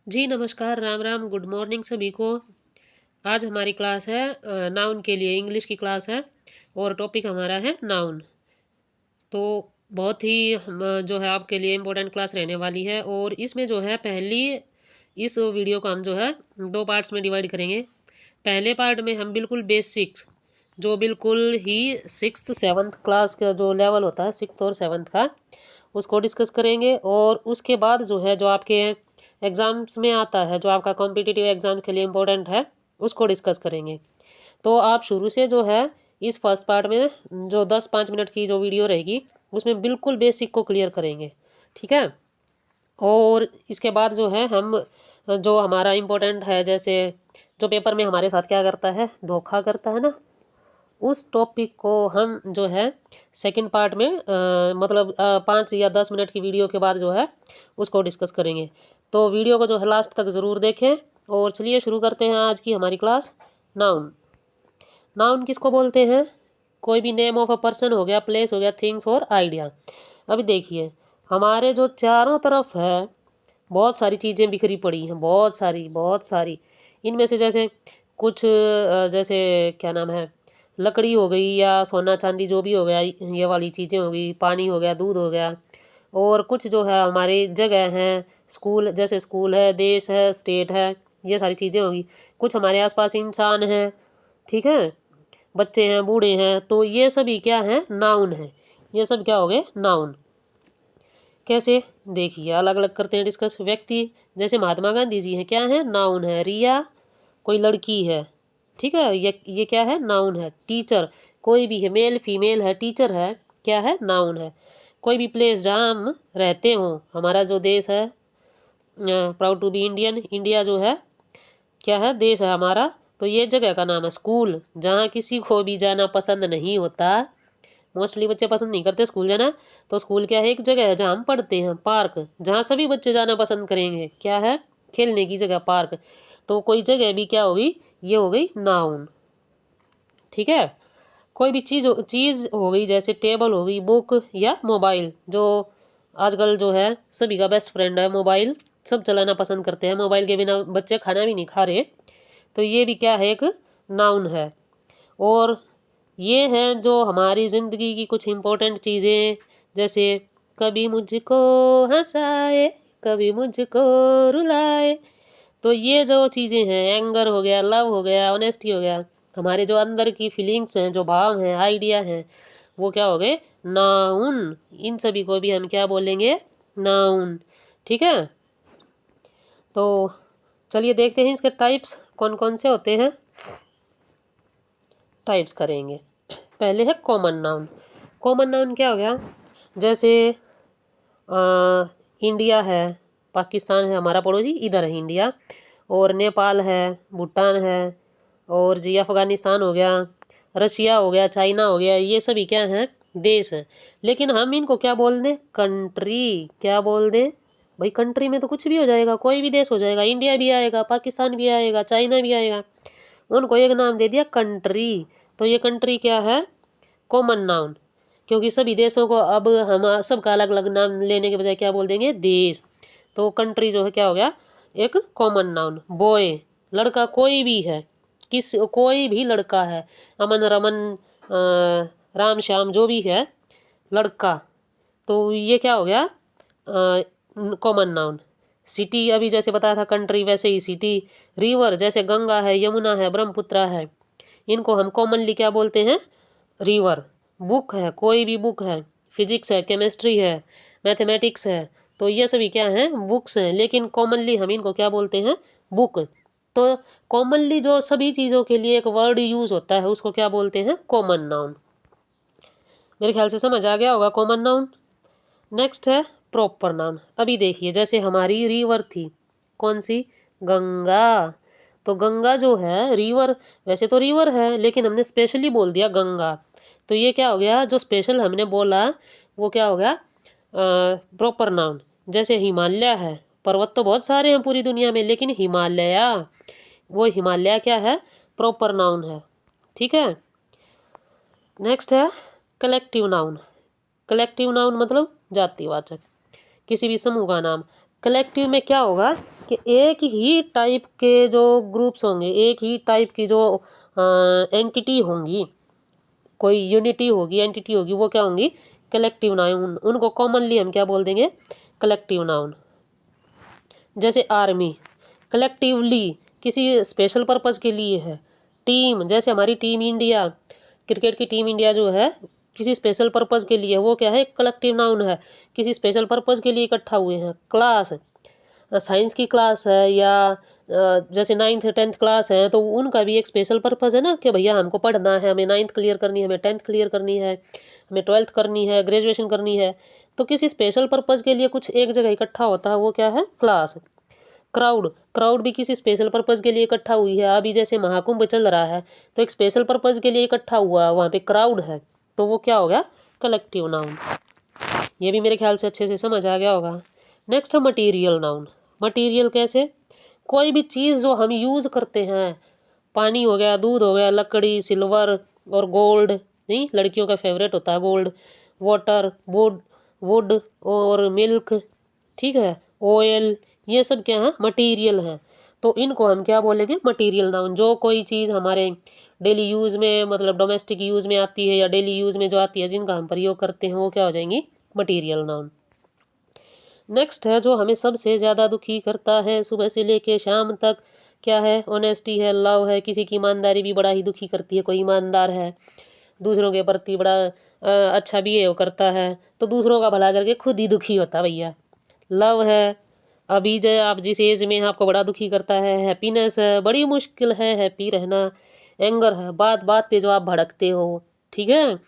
जी नमस्कार, Ram Ram, good morning सभी को। आज हमारी क्लास है नाउन के लिए, इंग्लिश की क्लास है और टॉपिक हमारा है नाउन। तो बहुत ही जो है आपके लिए इम्पोर्टेंट क्लास रहने वाली है। और इसमें जो है पहली इस वीडियो को हम जो है दो पार्ट्स में डिवाइड करेंगे। पहले पार्ट में हम बिल्कुल बेसिक्स, जो बिल्कुल ही सिक्स्थ सेवन्थ क्लास का जो लेवल होता है सिक्स्थ और सेवन्थ का, उसको डिस्कस करेंगे। और उसके बाद जो है जो आपके एग्ज़ाम्स में आता है, जो आपका कॉम्पिटिटिव एग्ज़ाम के लिए इम्पोर्टेंट है, उसको डिस्कस करेंगे। तो आप शुरू से जो है इस फर्स्ट पार्ट में जो 10-5 मिनट की जो वीडियो रहेगी उसमें बिल्कुल बेसिक को क्लियर करेंगे, ठीक है। और इसके बाद जो है हम जो हमारा इम्पोर्टेंट है, जैसे जो पेपर में हमारे साथ क्या करता है, धोखा करता है ना, उस टॉपिक को हम जो है सेकंड पार्ट में मतलब 5 या 10 मिनट की वीडियो के बाद जो है उसको डिस्कस करेंगे। तो वीडियो को जो है लास्ट तक ज़रूर देखें। और चलिए शुरू करते हैं आज की हमारी क्लास। नाउन। नाउन किसको बोलते हैं? कोई भी नेम ऑफ अ पर्सन हो गया, प्लेस हो गया, थिंग्स और आइडिया। अभी देखिए हमारे जो चारों तरफ है बहुत सारी चीज़ें बिखरी पड़ी हैं, बहुत सारी बहुत सारी। इनमें से जैसे कुछ जैसे क्या नाम है, लकड़ी हो गई या सोना चांदी जो भी हो गया, ये वाली चीज़ें हो गई, पानी हो गया, दूध हो गया। और कुछ जो है हमारी जगह हैं, स्कूल जैसे स्कूल है, देश है, स्टेट है, ये सारी चीज़ें होगी। कुछ हमारे आसपास इंसान हैं, ठीक है, बच्चे हैं, बूढ़े हैं। तो ये सभी क्या हैं? नाउन है। ये सब क्या हो गए? नाउन। कैसे? देखिए अलग अलग करते हैं डिस्कस। व्यक्ति जैसे महात्मा गांधी जी हैं, क्या है? नाउन है। रिया कोई लड़की है, ठीक है, ये क्या है? नाउन है। टीचर कोई भी है, मेल फीमेल है, टीचर है, क्या है? नाउन है। कोई भी प्लेस जहाँ हम रहते हों, हमारा जो देश है, proud to be Indian, India जो है क्या है? देश है हमारा। तो ये जगह का नाम है। स्कूल जहाँ किसी को भी जाना पसंद नहीं होता, मोस्टली बच्चे पसंद नहीं करते स्कूल जाना, तो स्कूल क्या है? एक जगह है जहाँ हम पढ़ते हैं। पार्क जहाँ सभी बच्चे जाना पसंद करेंगे, क्या है? खेलने की जगह, पार्क। तो कोई जगह भी क्या होगी? ये हो गई नाउन, ठीक है। कोई भी चीज़ हो गई, जैसे टेबल हो गई, बुक या मोबाइल, जो आजकल जो है सभी का बेस्ट फ्रेंड है मोबाइल। सब चलाना पसंद करते हैं, मोबाइल के बिना बच्चे खाना भी नहीं खा रहे। तो ये भी क्या है? एक नाउन है। और ये हैं जो हमारी ज़िंदगी की कुछ इम्पोर्टेंट चीज़ें, जैसे कभी मुझको हंसाए, कभी मुझको रुलाए। तो ये जो चीज़ें हैं, एंगर हो गया, लव हो गया, ऑनेस्टी हो गया, हमारे जो अंदर की फीलिंग्स हैं, जो भाव हैं, आइडिया हैं, वो क्या हो गए? नाउन। इन सभी को भी हम क्या बोलेंगे? नाउन, ठीक है। तो चलिए देखते हैं इसके टाइप्स कौन कौन से होते हैं। टाइप्स करेंगे। पहले है कॉमन नाउन। कॉमन नाउन क्या हो गया? जैसे इंडिया है, पाकिस्तान है, हमारा पड़ोसी इधर है इंडिया, और नेपाल है, भूटान है, और जी अफ़गानिस्तान हो गया, रशिया हो गया, चाइना हो गया, ये सभी क्या हैं? देश हैं। लेकिन हम इनको क्या बोल दें? कंट्री। क्या बोल दें भाई? कंट्री में तो कुछ भी हो जाएगा, कोई भी देश हो जाएगा, इंडिया भी आएगा, पाकिस्तान भी आएगा, चाइना भी आएगा। उनको एक नाम दे दिया कंट्री। तो ये कंट्री क्या है? Common noun. क्योंकि सभी देशों को अब हम सबका अलग अलग नाम लेने के बजाय क्या बोल देंगे? देश। तो कंट्री जो है क्या हो गया? एक कॉमन नाउन। बॉय लड़का कोई भी है, कोई भी लड़का है, अमन रमन राम श्याम जो भी है, लड़का, तो ये क्या हो गया? Common noun. सिटी अभी जैसे बताया था कंट्री, वैसे ही सिटी। रिवर जैसे गंगा है, यमुना है, ब्रह्मपुत्र है, इनको हम कॉमनली क्या बोलते हैं? रिवर। बुक है, कोई भी बुक है, फिजिक्स है, केमिस्ट्री है, मैथमेटिक्स है, तो ये सभी क्या हैं? बुक्स हैं। लेकिन कॉमनली हम इनको क्या बोलते हैं? बुक। तो कॉमनली जो सभी चीज़ों के लिए एक वर्ड यूज़ होता है उसको क्या बोलते हैं? Common noun. मेरे ख्याल से समझ आ गया होगा कॉमन नाउन। नेक्स्ट है प्रॉपर नाउन। अभी देखिए जैसे हमारी रिवर थी, कौन सी? गंगा। तो गंगा जो है रिवर, वैसे तो रिवर है लेकिन हमने स्पेशली बोल दिया गंगा। तो ये क्या हो गया? जो स्पेशल हमने बोला वो क्या हो गया? Proper noun. जैसे हिमालय है, पर्वत तो बहुत सारे हैं पूरी दुनिया में, लेकिन हिमालय, वो हिमालय क्या है? प्रॉपर नाउन है, ठीक है। नेक्स्ट है कलेक्टिव नाउन। कलेक्टिव नाउन मतलब जातिवाचक, किसी भी समूह का नाम। कलेक्टिव में क्या होगा कि एक ही टाइप के जो ग्रुप्स होंगे, एक ही टाइप की जो एंटिटी होंगी, कोई यूनिटी होगी, एंटिटी होगी, वो क्या होंगी? Collective noun. उनको कॉमनली हम क्या बोल देंगे? Collective noun. जैसे आर्मी कलेक्टिवली किसी स्पेशल पर्पस के लिए है। टीम, जैसे हमारी टीम इंडिया, क्रिकेट की टीम इंडिया जो है किसी स्पेशल पर्पस के लिए, वो क्या है? कलेक्टिव नाउन है, किसी स्पेशल पर्पस के लिए इकट्ठा हुए हैं। क्लास, साइंस की क्लास है या जैसे 9th 10th क्लास है, तो उनका भी एक स्पेशल पर्पस है ना कि भैया हमको पढ़ना है, हमें 9th क्लियर करनी है, हमें 10th क्लियर करनी है, हमें 12th करनी है, ग्रेजुएशन करनी है। तो किसी स्पेशल पर्पस के लिए कुछ एक जगह इकट्ठा होता है, वो क्या है? क्लास। क्राउड, क्राउड भी किसी स्पेशल पर्पस के लिए इकट्ठा हुई है। अभी जैसे महाकुंभ चल रहा है, तो एक स्पेशल पर्पस के लिए इकट्ठा हुआ है, वहाँ पे क्राउड है, तो वो क्या हो गया? Collective noun. ये भी मेरे ख्याल से अच्छे से समझ आ गया होगा। नेक्स्ट है मटीरियल नाउन। मटीरियल कैसे? कोई भी चीज़ जो हम यूज़ करते हैं, पानी हो गया, दूध हो गया, लकड़ी, सिल्वर और गोल्ड, नहीं, लड़कियों का फेवरेट होता है गोल्ड, वाटर, वुड, वुड और मिल्क, ठीक है, ऑयल, ये सब क्या है? मटीरियल है। तो इनको हम क्या बोलेंगे? Material noun. जो कोई चीज़ हमारे डेली यूज़ में, मतलब डोमेस्टिक यूज़ में आती है या डेली यूज़ में जो आती है, जिनका हम प्रयोग करते हैं, वो क्या हो जाएंगी? Material noun. नेक्स्ट है जो हमें सबसे ज़्यादा दुखी करता है सुबह से लेके शाम तक, क्या है? ऑनेस्टी है, लव है। किसी की ईमानदारी भी बड़ा ही दुखी करती है। कोई ईमानदार है, दूसरों के प्रति बड़ा अच्छा बिहेव करता है, तो दूसरों का भला करके खुद ही दुखी होता है भैया। लव है, अभी जो आप जिस एज में हैं, आपको बड़ा दुखी करता है। हैप्पीनेस है, बड़ी मुश्किल है हैप्पी रहना। एंगर है, बात बात पे जो आप भड़कते हो, ठीक है।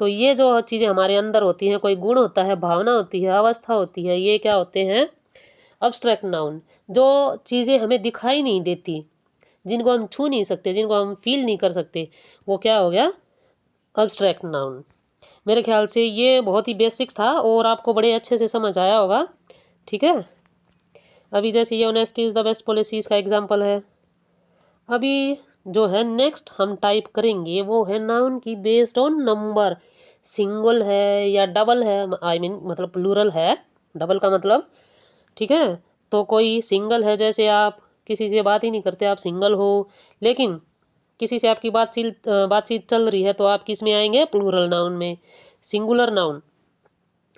तो ये जो चीज़ें हमारे अंदर होती हैं, कोई गुण होता है, भावना होती है, अवस्था होती है, ये क्या होते हैं? Abstract noun. जो चीज़ें हमें दिखाई नहीं देती, जिनको हम छू नहीं सकते, जिनको हम फील नहीं कर सकते, वो क्या हो गया? Abstract noun. मेरे ख्याल से ये बहुत ही बेसिक्स था और आपको बड़े अच्छे से समझ आया होगा, ठीक है। अभी जैसे ये honesty is the best policy, इसका एग्जाम्पल है। अभी जो है नेक्स्ट हम टाइप करेंगे, वो है नाउन की बेस्ड ऑन नंबर। सिंगल है या डबल है, आई मीन मतलब प्लूरल है, डबल का मतलब, ठीक है। तो कोई सिंगल है, जैसे आप किसी से बात ही नहीं करते, आप सिंगल हो, लेकिन किसी से आपकी बातचीत चल रही है, तो आप किस में आएंगे? प्लूरल नाउन में। सिंगुलर नाउन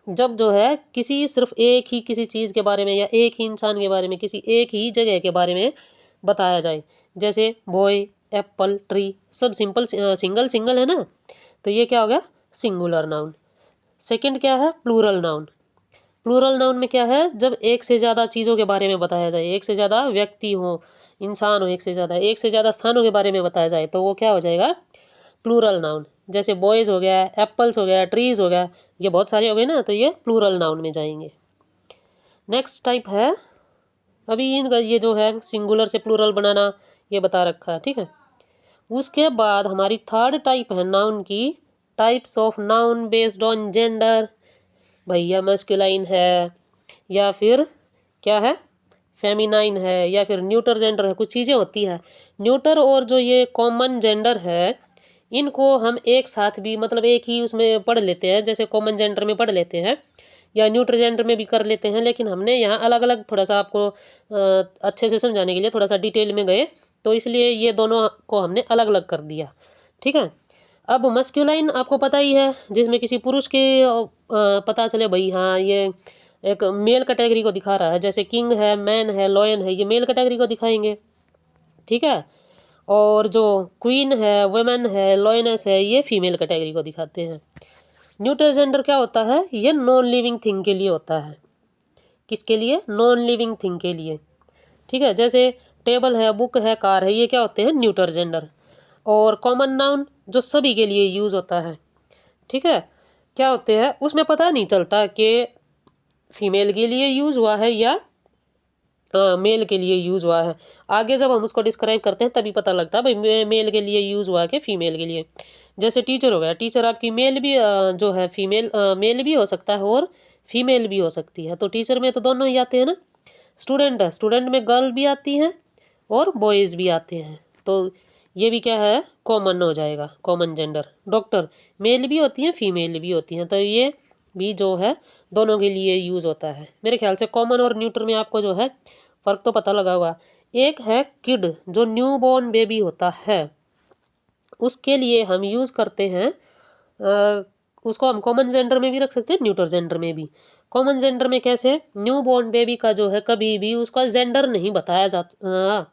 जब जो है किसी सिर्फ एक ही किसी चीज़ के बारे में या एक ही इंसान के बारे में, किसी एक ही जगह के बारे में बताया जाए, जैसे बॉय, एप्पल, ट्री, सब सिंपल सिंगल सिंगल है ना, तो ये क्या हो गया? Singular noun. सेकंड क्या है? Plural noun. प्लूरल नाउन में क्या है? जब एक से ज़्यादा चीज़ों के बारे में बताया जाए, एक से ज़्यादा व्यक्ति हो, इंसान हो, एक से ज़्यादा स्थानों के बारे में बताया जाए, तो वो क्या हो जाएगा? Plural noun. जैसे बॉयज़ हो गया, एप्पल्स हो गया, ट्रीज़ हो गया, ये बहुत सारे हो गए ना, तो ये प्लूरल नाउन में जाएंगे। नेक्स्ट टाइप है, अभी इनका ये जो है सिंगुलर से प्लूरल बनाना, ये बता रखा है, ठीक है। उसके बाद हमारी थर्ड टाइप है नाउन की, types of noun based on gender. भैया मस्कुलाइन है या फिर क्या है? फेमिनाइन है या फिर न्यूटर जेंडर है, कुछ चीज़ें होती हैं। न्यूटर और जो ये कॉमन जेंडर है, इनको हम एक साथ भी मतलब एक ही उसमें पढ़ लेते हैं, जैसे कॉमन जेंडर में पढ़ लेते हैं या न्यूटर जेंडर में भी कर लेते हैं, लेकिन हमने यहाँ अलग अलग थोड़ा सा आपको अच्छे से समझाने के लिए थोड़ा सा डिटेल में गए, तो इसलिए ये दोनों को हमने अलग अलग कर दिया, ठीक है। अब मस्कुलाइन आपको पता ही है, जिसमें किसी पुरुष के पता चले भाई हाँ ये एक मेल कैटेगरी को दिखा रहा है, जैसे किंग है, मैन है, लॉयन है, ये मेल कैटेगरी को दिखाएंगे, ठीक है। और जो क्वीन है, वुमेन है, लॉयनेस है, ये फीमेल कैटेगरी को दिखाते हैं। न्यूटर जेंडर क्या होता है? ये नॉन लिविंग थिंग के लिए होता है। किसके लिए? नॉन लिविंग थिंग के लिए, ठीक है। जैसे टेबल है, बुक है, कार है, ये क्या होते हैं? Neuter gender. और कॉमन नाउन जो सभी के लिए यूज़ होता है, ठीक है, क्या होते हैं? उसमें पता नहीं चलता कि फीमेल के लिए यूज़ हुआ है या मेल के लिए यूज़ हुआ है। आगे जब हम उसको डिस्क्राइब करते हैं तभी पता लगता है भाई मेल के लिए यूज़ हुआ है कि फीमेल के लिए। जैसे टीचर हो गया, टीचर आपकी मेल भी जो है फीमेल मेल भी हो सकता है और फीमेल भी हो सकती है, तो टीचर में तो दोनों ही आते हैं ना। स्टूडेंट है, स्टूडेंट में गर्ल भी आती हैं और बॉयज़ भी आते हैं, तो ये भी क्या है? कॉमन हो जाएगा, कॉमन जेंडर। डॉक्टर मेल भी होती हैं, फीमेल भी होती हैं, तो ये भी जो है दोनों के लिए यूज़ होता है। मेरे ख्याल से कॉमन और न्यूट्रल में आपको जो है फ़र्क तो पता लगा होगा। एक है किड, जो न्यू बॉर्न बेबी होता है, उसके लिए हम यूज़ करते हैं उसको हम कॉमन जेंडर में भी रख सकते हैं, न्यूट्रल जेंडर में भी। कॉमन जेंडर में कैसे, न्यू बॉर्न बेबी का जो है कभी भी उसका जेंडर नहीं बताया जाता।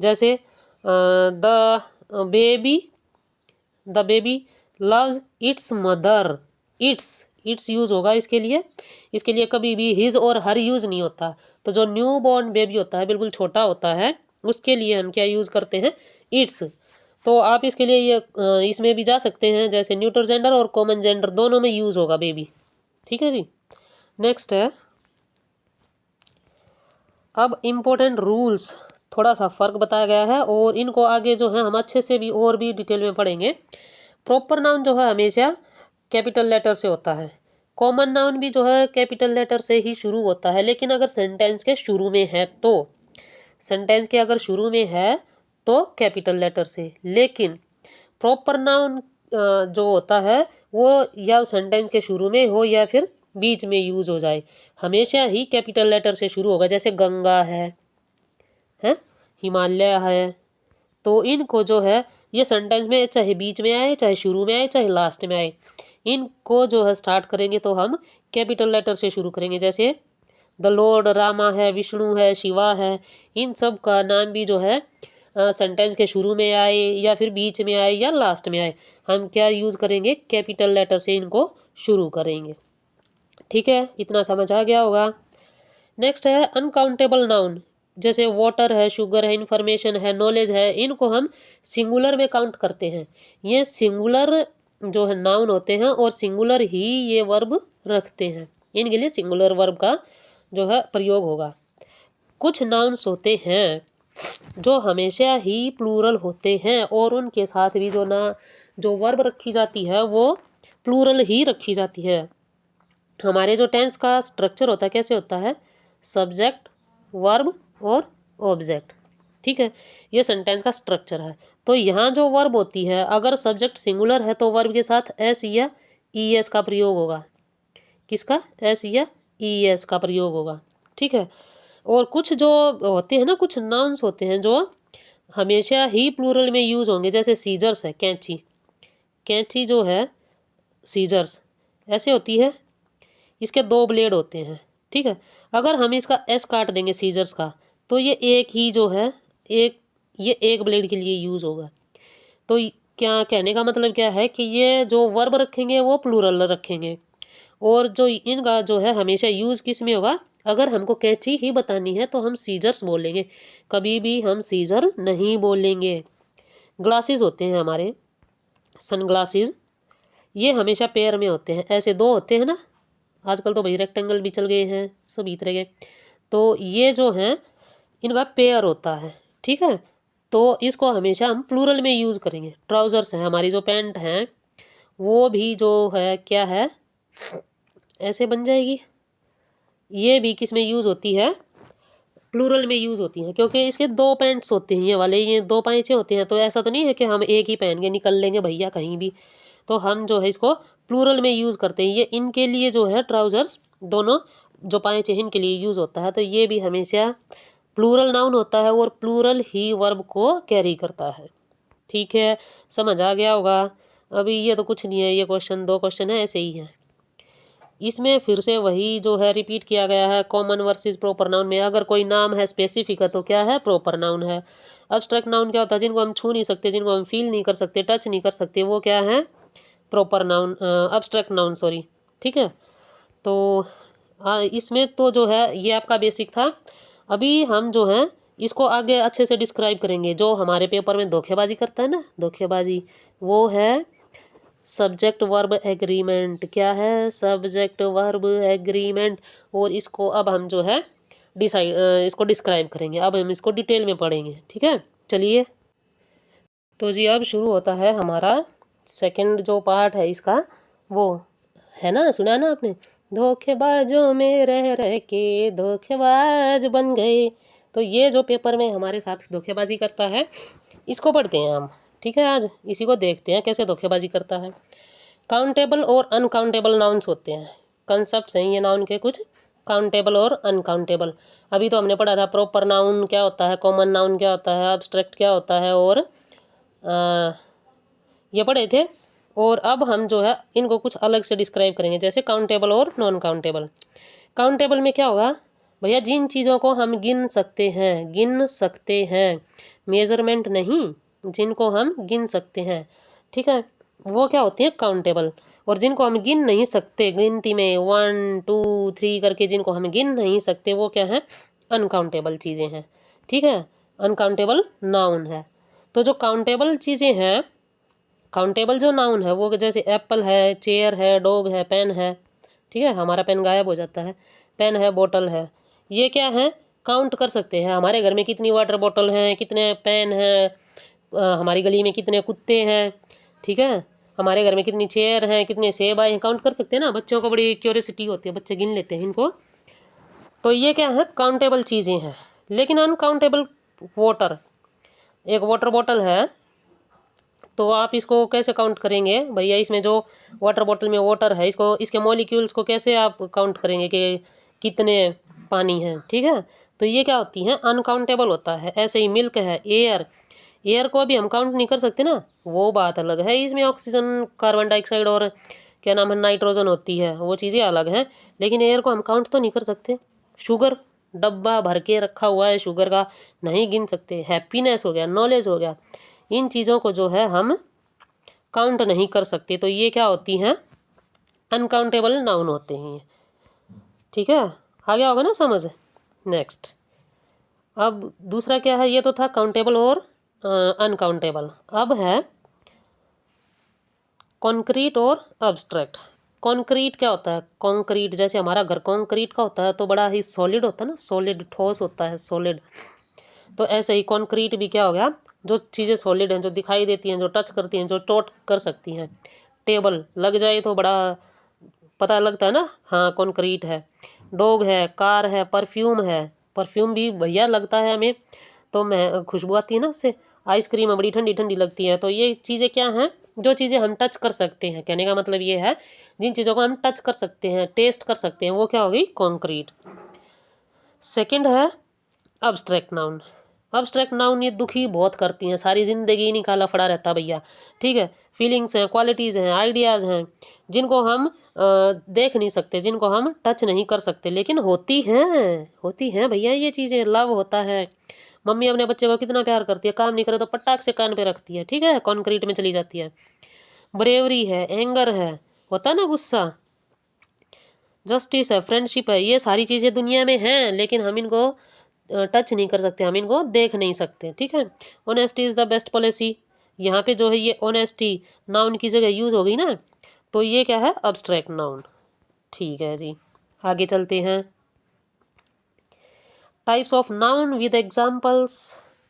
जैसे baby the baby loves it's mother, it's use होगा इसके लिए। इसके लिए कभी भी हिज और हर यूज़ नहीं होता। तो जो न्यू बॉर्न बेबी होता है, बिल्कुल छोटा होता है, उसके लिए हम क्या यूज़ करते हैं, इट्स। तो आप इसके लिए ये इसमें भी जा सकते हैं, जैसे न्यूट्रल जेंडर और कॉमन जेंडर दोनों में यूज़ होगा बेबी। ठीक है जी। नेक्स्ट है, अब इम्पोर्टेंट रूल्स, थोड़ा सा फ़र्क बताया गया है और इनको आगे जो है हम अच्छे से भी और भी डिटेल में पढ़ेंगे। प्रॉपर नाउन जो है हमेशा कैपिटल लेटर से होता है। कॉमन नाउन भी जो है कैपिटल लेटर से ही शुरू होता है, लेकिन अगर सेंटेंस के शुरू में है तो, सेंटेंस के अगर शुरू में है तो कैपिटल लेटर से। लेकिन प्रॉपर नाउन जो होता है वो या सेंटेंस के शुरू में हो या फिर बीच में यूज़ हो जाए, हमेशा ही कैपिटल लेटर से शुरू होगा। जैसे गंगा है, हिमालय है, तो इनको जो है ये सेंटेंस में चाहे बीच में आए, चाहे शुरू में आए, चाहे लास्ट में आए, इनको जो है स्टार्ट करेंगे तो हम कैपिटल लेटर से शुरू करेंगे। जैसे द लॉर्ड रामा है, विष्णु है, शिवा है, इन सब का नाम भी जो है सेंटेंस के शुरू में आए या फिर बीच में आए या लास्ट में आए, हम क्या यूज़ करेंगे, कैपिटल लेटर से इनको शुरू करेंगे। ठीक है, इतना समझ आ गया होगा। नेक्स्ट है अनकाउंटेबल नाउन। जैसे वाटर है, शुगर है, इंफॉर्मेशन है, नॉलेज है, इनको हम सिंगुलर में काउंट करते हैं। ये सिंगुलर जो है नाउन होते हैं और सिंगुलर ही ये वर्ब रखते हैं। इनके लिए सिंगुलर वर्ब का जो है प्रयोग होगा। कुछ नाउन्स होते हैं जो हमेशा ही प्लूरल होते हैं और उनके साथ भी जो वर्ब रखी जाती है वो प्लूरल ही रखी जाती है। हमारे जो टेंस का स्ट्रक्चर होता है कैसे होता है, सब्जेक्ट, वर्ब और ऑब्जेक्ट। ठीक है, ये सेंटेंस का स्ट्रक्चर है। तो यहाँ जो वर्ब होती है, अगर सब्जेक्ट सिंगुलर है तो वर्ब के साथ एस या ई एस का प्रयोग होगा। किसका, एस या ई एस का प्रयोग होगा। ठीक है, और कुछ जो होते हैं ना, कुछ नाउन्स होते हैं जो हमेशा ही प्लूरल में यूज़ होंगे। जैसे सीजर्स है, कैंची, कैंची जो है सीजर्स ऐसे होती है, इसके 2 ब्लेड होते हैं। ठीक है, अगर हम इसका एस काट देंगे सीजर्स का, तो ये एक ही जो है ये एक ब्लेड के लिए यूज़ होगा। तो क्या कहने का मतलब क्या है कि ये जो वर्ब रखेंगे वो प्लूरल रखेंगे, और जो इनका जो है हमेशा यूज़ किस में होगा, अगर हमको कैंची ही बतानी है तो हम सीजर्स बोलेंगे, कभी भी हम सीजर नहीं बोलेंगे। ग्लासेस होते हैं हमारे, सनग्लासेस, ये हमेशा पेयर में होते हैं, ऐसे 2 होते हैं ना। आजकल तो भाई रेक्टेंगल भी चल गए हैं, सभी तरह के। तो ये जो हैं इनका पेयर होता है। ठीक है, तो इसको हमेशा हम प्लूरल में यूज़ करेंगे। ट्राउज़र्स हैं, हमारी जो पैंट हैं वो भी जो है क्या है, ऐसे बन जाएगी, ये भी किस में यूज़ होती है, प्लूरल में यूज़ होती हैं, क्योंकि इसके 2 पैंट्स होते हैं, ये वाले ये 2 पैंचे होते हैं। तो ऐसा तो नहीं है कि हम एक ही पहन के निकल लेंगे भैया कहीं भी, तो हम जो है इसको प्लूरल में यूज़ करते हैं। ये इनके लिए जो है ट्राउज़र्स, दोनों जो पैंचे इनके लिए यूज़ होता है। तो ये भी हमेशा प्लूरल नाउन होता है और प्लूरल ही वर्ब को कैरी करता है। ठीक है, समझ आ गया होगा। अभी ये तो कुछ नहीं है, ये क्वेश्चन 2 क्वेश्चन है ऐसे ही हैं। इसमें फिर से वही जो है रिपीट किया गया है कॉमन वर्सेस प्रॉपर नाउन में। अगर कोई नाम है स्पेसिफिक है तो क्या है, प्रॉपर नाउन है। अब्स्ट्रैक्ट नाउन क्या होता है, जिनको हम छू नहीं सकते, जिनको हम फील नहीं कर सकते, टच नहीं कर सकते, वो क्या है, proper noun, abstract noun, sorry. ठीक है, तो इसमें तो जो है ये आपका बेसिक था। अभी हम जो है इसको आगे अच्छे से डिस्क्राइब करेंगे। जो हमारे पेपर में धोखेबाजी करता है ना, धोखेबाजी, वो है सब्जेक्ट वर्ब एग्रीमेंट। क्या है, सब्जेक्ट वर्ब एग्रीमेंट। और इसको अब हम जो है इसको डिस्क्राइब करेंगे। अब हम इसको डिटेल में पढ़ेंगे। ठीक है, चलिए। तो जी अब शुरू होता है हमारा सेकंड जो पार्ट है इसका, वो है ना, सुना ना आपने, धोखेबाजों में रह रह के धोखेबाज बन गए। तो ये जो पेपर में हमारे साथ धोखेबाजी करता है इसको पढ़ते हैं हम। ठीक है, आज इसी को देखते हैं कैसे धोखेबाजी करता है। काउंटेबल और अनकाउंटेबल नाउन्स होते हैं। कंसेप्ट हैं ये नाउन के कुछ, काउंटेबल और अनकाउंटेबल। अभी तो हमने पढ़ा था प्रॉपर नाउन क्या होता है, कॉमन नाउन क्या होता है, अब्स्ट्रैक्ट क्या होता है, और ये पढ़े थे। और अब हम जो है इनको कुछ अलग से डिस्क्राइब करेंगे, जैसे काउंटेबल और नॉन काउंटेबल। काउंटेबल में क्या होगा भैया, जिन चीज़ों को हम गिन सकते हैं, मेजरमेंट नहीं, जिनको हम गिन सकते हैं, ठीक है, वो क्या होती है काउंटेबल। और जिनको हम गिन नहीं सकते, गिनती में 1 2 3 करके जिनको हम गिन नहीं सकते, वो क्या है, अनकाउंटेबल चीज़ें हैं, ठीक है, अनकाउंटेबल नाउन है। तो जो काउंटेबल चीज़ें हैं, काउंटेबल जो नाउन है वो जैसे एप्पल है, चेयर है, डॉग है, पेन है, ठीक है, हमारा पेन गायब हो जाता है, पेन है, बोतल है, ये क्या है, काउंट कर सकते हैं। हमारे घर में कितनी वाटर बोतल हैं, कितने पेन हैं, हमारी गली में कितने कुत्ते हैं, ठीक है, हमारे घर में कितनी चेयर हैं, कितने सेब आए हैं, काउंट कर सकते हैं ना। बच्चों को बड़ी क्यूरियोसिटी होती है, बच्चे गिन लेते हैं इनको। तो ये क्या है, काउंटेबल चीज़ें हैं। लेकिन अनकाउंटेबल, वाटर, एक वाटर बोतल है, तो आप इसको कैसे काउंट करेंगे भैया, इसमें जो वाटर बोतल में वाटर है, इसको, इसके मॉलिक्यूल्स को कैसे आप काउंट करेंगे कि कितने पानी है, ठीक है। तो ये क्या होती है, अनकाउंटेबल होता है। ऐसे ही मिल्क है, एयर, एयर को अभी हम काउंट नहीं कर सकते ना, वो बात अलग है। इसमें ऑक्सीजन, कार्बन डाइऑक्साइड और क्या नाम है, नाइट्रोजन होती है, वो चीज़ें अलग हैं। लेकिन एयर को हम काउंट तो नहीं कर सकते। शुगर, डब्बा भर के रखा हुआ है शुगर का, नहीं गिन सकते। हैप्पीनेस हो गया, नॉलेज हो गया, इन चीज़ों को जो है हम काउंट नहीं कर सकते। तो ये क्या होती हैं, अनकाउंटेबल नाउन होते हैं, ठीक है, आ गया होगा ना समझ। नेक्स्ट, अब दूसरा क्या है, ये तो था काउंटेबल और अनकाउंटेबल। अब है कॉन्क्रीट और अब्स्ट्रैक्ट। कॉन्क्रीट क्या होता है, कॉन्क्रीट जैसे हमारा घर कॉन्क्रीट का होता है, तो बड़ा ही सॉलिड होता है ना, सॉलिड, ठोस होता है, सॉलिड। तो ऐसे ही कॉन्क्रीट भी क्या हो गया, जो चीज़ें सॉलिड हैं, जो दिखाई देती हैं, जो टच करती हैं, जो चोट कर सकती हैं। टेबल लग जाए तो बड़ा पता लगता है ना, हाँ कॉन्क्रीट है। डॉग है, कार है, परफ्यूम है, परफ्यूम भी भैया लगता है हमें, तो मैं खुशबू आती है ना उससे। आइसक्रीम है, बड़ी ठंडी ठंडी लगती है। तो ये चीज़ें क्या हैं, जो चीज़ें हम टच कर सकते हैं, कहने का मतलब ये है, जिन चीज़ों को हम टच कर सकते हैं, टेस्ट कर सकते हैं, वो क्या होगी, कॉन्क्रीट। सेकंड है अब्स्ट्रैक्ट नाउन। अब्स्ट्रैक्ट नाउन ये दुखी बहुत करती हैं, सारी ज़िंदगी निकाला फड़ा रहता भैया, ठीक है। फीलिंग्स हैं, क्वालिटीज़ हैं, आइडियाज़ हैं, जिनको हम देख नहीं सकते, जिनको हम टच नहीं कर सकते, लेकिन होती हैं भैया ये चीज़ें। लव होता है, मम्मी अपने बच्चे को कितना प्यार करती है, काम नहीं करे तो पटाख से कान पे रखती है, ठीक है, कॉन्क्रीट में चली जाती है। ब्रेवरी है, एंगर है, होता है ना गुस्सा, जस्टिस है, फ्रेंडशिप है, ये सारी चीज़ें दुनिया में हैं, लेकिन हम इनको टच नहीं कर सकते, हम इनको देख नहीं सकते, ठीक है। Honesty is the best policy, यहाँ पे जो है ये ऑनेस्टी नाउन की जगह यूज़ हो गई ना, तो ये क्या है, अब्स्ट्रैक्ट नाउन, ठीक है जी। आगे चलते हैं, types of noun with examples.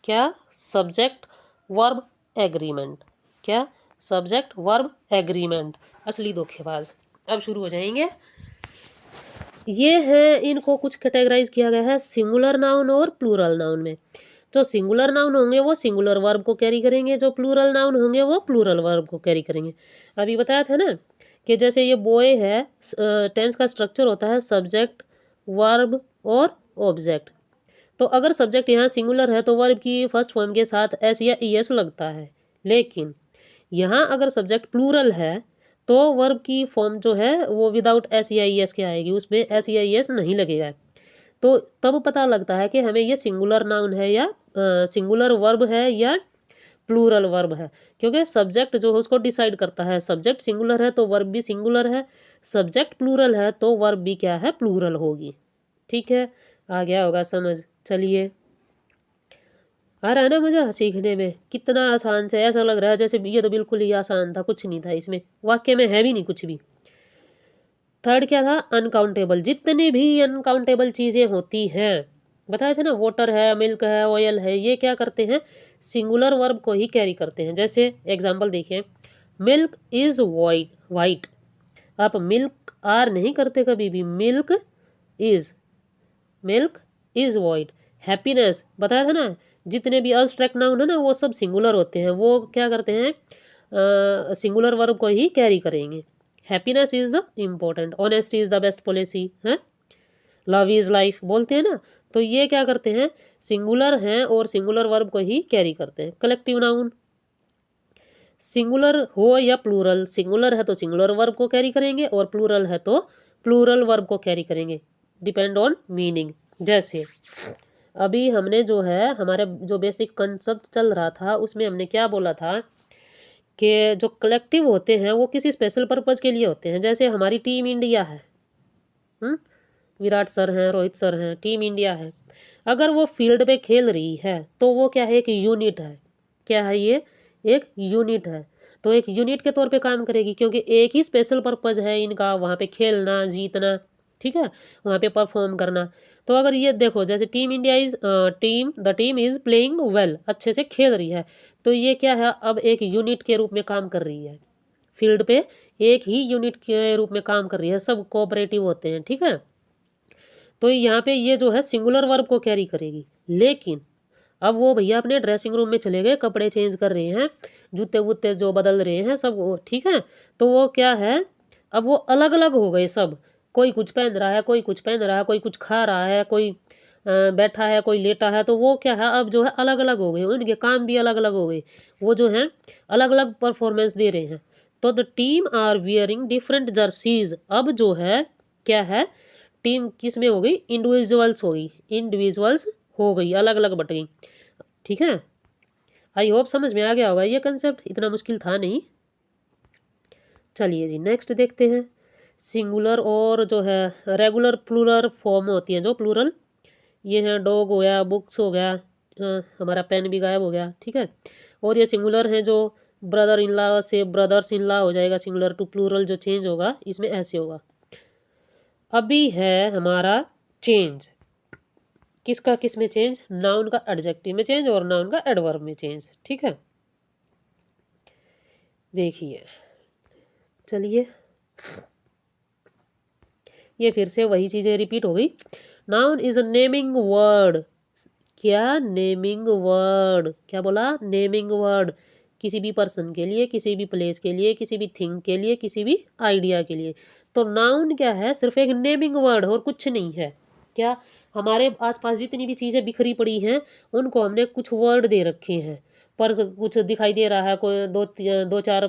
क्या, सब्जेक्ट, वर्ब, एग्रीमेंट। क्या, सब्जेक्ट, वर्ब, एग्रीमेंट, असली धोखेबाज। अब शुरू हो जाएंगे। ये है, इनको कुछ कैटेगराइज किया गया है सिंगुलर नाउन और प्लूरल नाउन में। जो सिंगुलर नाउन होंगे वो सिंगुलर वर्ब को कैरी करेंगे, जो प्लूरल नाउन होंगे वो प्लूरल वर्ब को कैरी करेंगे। अभी बताया था ना कि जैसे ये बॉय है, टेंस का स्ट्रक्चर होता है सब्जेक्ट, वर्ब और ऑब्जेक्ट। तो अगर सब्जेक्ट यहाँ सिंगुलर है तो वर्ब की फर्स्ट फॉर्म के साथ एस या ई एस लगता है। लेकिन यहाँ अगर सब्जेक्ट प्लूरल है तो वर्ब की फॉर्म जो है वो विदाउट एस या ई एस के आएगी, उसमें एस या ई एस नहीं लगेगा। तो तब पता लगता है कि हमें ये सिंगुलर नाउन है या सिंगुलर वर्ब है या प्लूरल वर्ब है, क्योंकि सब्जेक्ट जो है उसको डिसाइड करता है। सब्जेक्ट सिंगुलर है तो वर्ब भी सिंगुलर है, सब्जेक्ट प्लूरल है तो वर्ब भी क्या है, प्लूरल होगी, ठीक है। आ गया होगा समझ। चलिए, आ रहा है ना मज़ा सीखने में, कितना आसान से, ऐसा लग रहा है जैसे ये तो बिल्कुल ही आसान था, कुछ नहीं था इसमें, वाक्य में है भी नहीं कुछ भी। थर्ड क्या था, अनकाउंटेबल। जितनी भी अनकाउंटेबल चीज़ें होती हैं, बताए थे ना, वाटर है, मिल्क है, ऑयल है, ये क्या करते हैं, सिंगुलर वर्ब को ही कैरी करते हैं। जैसे एग्जांपल देखिए, मिल्क इज़ वाइट, आप मिल्क आर नहीं करते कभी भी, मिल्क इज़ वाइट। हैप्पीनेस बताया था ना, जितने भी अब्स्ट्रैक्ट नाउन है ना वो सब सिंगुलर होते हैं, वो क्या करते हैं, सिंगुलर वर्ब को ही कैरी करेंगे। Happiness is the important, honesty is the best policy है, लव इज लाइफ बोलते हैं ना। तो ये क्या करते हैं, सिंगुलर हैं और सिंगुलर वर्ब को ही कैरी करते हैं। कलेक्टिव नाउन सिंगुलर हो या प्लूरल, सिंगुलर है तो सिंगुलर वर्ब को कैरी करेंगे और प्लूरल है तो प्लूरल वर्ब को कैरी करेंगे, डिपेंड ऑन मीनिंग। जैसे अभी हमने जो है हमारे जो बेसिक कंसेप्ट चल रहा था उसमें हमने क्या बोला था कि जो कलेक्टिव होते हैं वो किसी स्पेशल पर्पज़ के लिए होते हैं। जैसे हमारी टीम इंडिया है, विराट सर हैं, रोहित सर हैं, टीम इंडिया है। अगर वो फील्ड पे खेल रही है तो वो क्या है, एक यूनिट है। क्या है ये, एक यूनिट है। तो एक यूनिट के तौर पे काम करेगी क्योंकि एक ही स्पेशल पर्पज़ है इनका, वहाँ पे खेलना, जीतना, ठीक है, वहाँ पे परफॉर्म करना। तो अगर ये देखो जैसे team India is the team is playing well, अच्छे से खेल रही है, तो ये क्या है, अब एक यूनिट के रूप में काम कर रही है। फील्ड पे एक ही यूनिट के रूप में काम कर रही है, सब कोऑपरेटिव होते हैं, ठीक है। तो यहाँ पे ये जो है सिंगुलर वर्ब को कैरी करेगी। लेकिन अब वो भैया अपने ड्रेसिंग रूम में चले गए, कपड़े चेंज कर रहे हैं, जूते वूते जो बदल रहे हैं सब, ठीक है। तो वो क्या है, अब वो अलग अलग हो गए सब। कोई कुछ पहन रहा है, कोई कुछ पहन रहा है, कोई कुछ खा रहा है, कोई बैठा है, कोई लेटा है। तो वो क्या है, अब जो है अलग अलग हो गए, उनके काम भी अलग अलग हो गए, वो जो है अलग अलग परफॉर्मेंस दे रहे हैं। तो the team are wearing different jerseys. अब जो है क्या है, टीम किस में हो गई, इंडिविजुअल्स हो गई, इंडिविजुअल्स हो गई, अलग अलग बट गई, ठीक है। आई होप समझ में आ गया होगा, ये कंसेप्ट इतना मुश्किल था नहीं। चलिए जी नेक्स्ट देखते हैं। सिंगुलर और जो है रेगुलर प्लूरल फॉर्म होती है, जो प्लूरल ये है, डॉग हो गया, बुक्स हो गया, हमारा पेन भी गायब हो गया, ठीक है। और ये सिंगुलर है, जो ब्रदर इन लॉ से ब्रदर्स इन लॉ हो जाएगा, सिंगुलर टू प्लूरल जो चेंज होगा इसमें ऐसे होगा। अभी है हमारा चेंज, किसका किस में चेंज, नाउन का एडजेक्टिव में चेंज और नाउन का एडवर्ब में चेंज, ठीक है। देखिए चलिए, ये फिर से वही चीज़ें रिपीट हो गई। Noun is a naming word, क्या नेमिंग वर्ड, क्या बोला, नेमिंग वर्ड, किसी भी पर्सन के लिए, किसी भी प्लेस के लिए, किसी भी थिंग के लिए, किसी भी आइडिया के लिए। तो नाउन क्या है, सिर्फ एक नेमिंग वर्ड और कुछ नहीं है। क्या, हमारे आसपास जितनी भी चीज़ें बिखरी पड़ी हैं उनको हमने कुछ वर्ड दे रखे हैं, पर कुछ दिखाई दे रहा है, कोई दो चार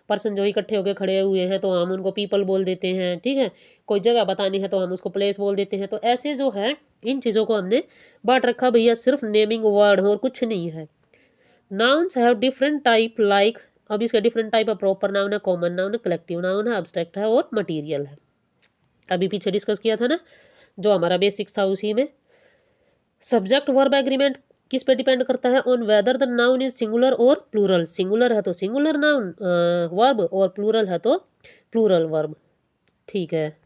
पर्सन जो इकट्ठे होकर खड़े हुए हैं तो हम उनको पीपल बोल देते हैं, ठीक है। कोई जगह बतानी है तो हम उसको प्लेस बोल देते हैं। तो ऐसे जो है इन चीज़ों को हमने बांट रखा भैया, सिर्फ नेमिंग वर्ड और कुछ नहीं है। Nouns have different type like, अब इसका डिफरेंट टाइप है, प्रॉपर नाउन है, कॉमन नाउन है, कलेक्टिव नाउन है, एब्स्ट्रैक्ट है और मटीरियल है। अभी पीछे डिस्कस किया था ना, जो हमारा बेसिक्स था उसी में। सब्जेक्ट वर्ब एग्रीमेंट किस पे डिपेंड करता है, on whether the noun is singular और प्लूरल। सिंगुलर है तो सिंगुलर नाउन वर्ब और प्लूरल है तो प्लूरल वर्ब, ठीक है।